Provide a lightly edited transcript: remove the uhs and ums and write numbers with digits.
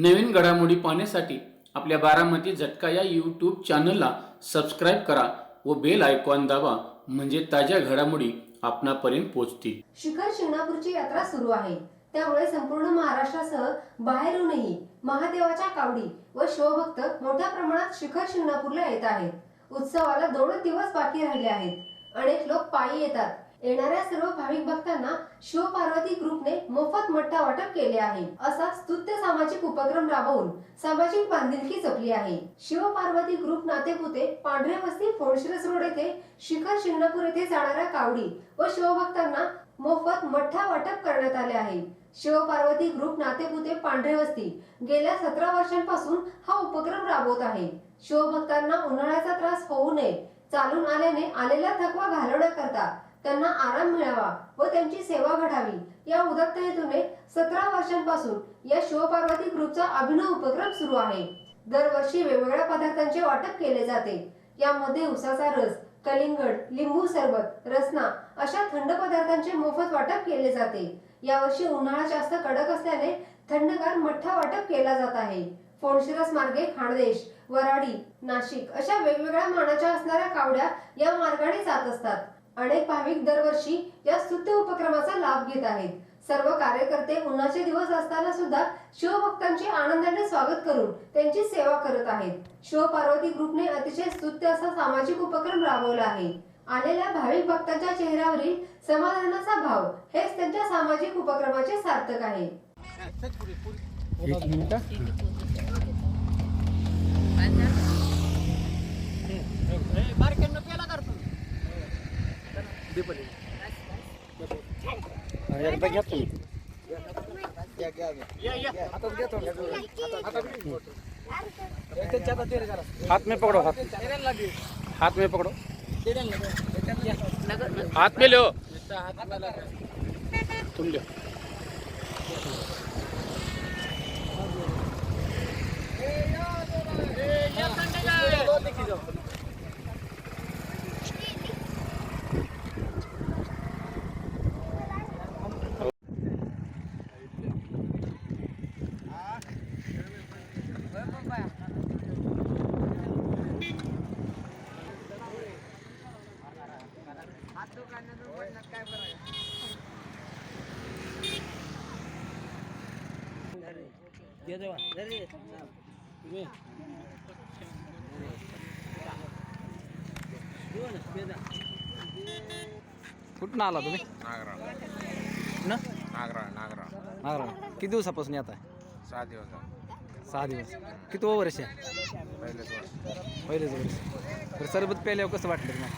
नवीन घडामोडी पाहण्यासाठी आपल्या बारामती झटका या यूट्यूब चॅनलला सबस्क्राईब करा व बेल आयकॉन दाबा, म्हणजे ताज्या घडामोडी आपणापर्यंत पोहोचतील। शिखर शिंगणापूरची यात्रा सुरू आहे, त्यामुळे संपूर्ण महाराष्ट्रासह बाहेरूनही महादेवाच्या कावडी व शिवभक्त मोठ्या प्रमाणात शिखर शिंगणापूरला येत आहेत। उत्सवाला 2 दिवस बाकी राहिले आहेत। अनेक लोक पायी येतात। येणाऱ्या सर्व भाविक भक्तांना शिव पार्वती ग्रुपने मोफत मठ्ठा वाटप केले आहे। असा स्तुत्य सामाजिक उपक्रम राबवून सामाजिक बांधिलकी जपली आहे। शिव पार्वती ग्रुप नातेपुते पांढरे वस्ती फोंडशिरस रोड येथे शिखर शिंगणापूर येथे जाणाऱ्या कावडी व शिवभक्तांना मोफत मठ्ठा वाटप करण्यात आले आहे। शिव पार्वती ग्रुप नातेपुते पांढरे वस्ती गेल्या 17 वर्षांपासून हा उपक्रम राबवत आहे। शिवभक्तांना उन्हाळ्याचा त्रास होऊ नये, चालून आल्याने आलेला थकवा घालवण्याकरता त्यांना आराम मिळावा व त्यांची सेवा घडावी या उदात्त हेतूने 17 वर्षांपासून या शिवपार्वती ग्रुपचा अभिनव उपक्रम सुरू आहे। दरवर्षी वेगवेगळ्या पदार्थांचे वाटप केले जाते। यामध्ये उसाचा रस, कलिंगड, लिंबू सरबत, रसना अशा थंड पदार्थांचे मोफत वाटप केले जाते। यावर्षी उन्हाळा जास्त कडक असल्याने थंडगार मठ्ठा वाटप केला जात आहे। फोंडशिरस मार्गे खानदेश, वराडी, नाशिक अशा वेगवेगळ्या मानाच्या असणाऱ्या कावड्या या मार्गाने जात असतात। अनेक भाविक दरवर्षी या स्तुत्य उपक्रमाचा लाभ घेत आहेत। सर्व कार्यकर्ते उन्हाचे दिवस असताना सुद्धा शिवभक्तांचे आनंदाने स्वागत करून त्यांची सेवा करत आहेत। शिव पार्वती ग्रुपने अतिशय स्तुत्य असा सामाजिक उपक्रम राबवला आहे। आलेल्या भाविक भक्तांच्या चेहऱ्यावरील समाधानाचा भाव हेच त्यांच्या सामाजिक उपक्रमाचे सार्थक आहे। हाथ में पकड़ो, हाथ में पकड़ो, हाथ में लो, तुम लो। कुठून आला तुम्ही? नागरा किती दिवसापासून येत आहे? 6 दिवस 6 दिवस। किती वर्ष आहे? पहिलेच वर्ष. पहिलेच वर्ष। तर सरबत प्यायल्यावर कसं वाटलं तुम्हाला?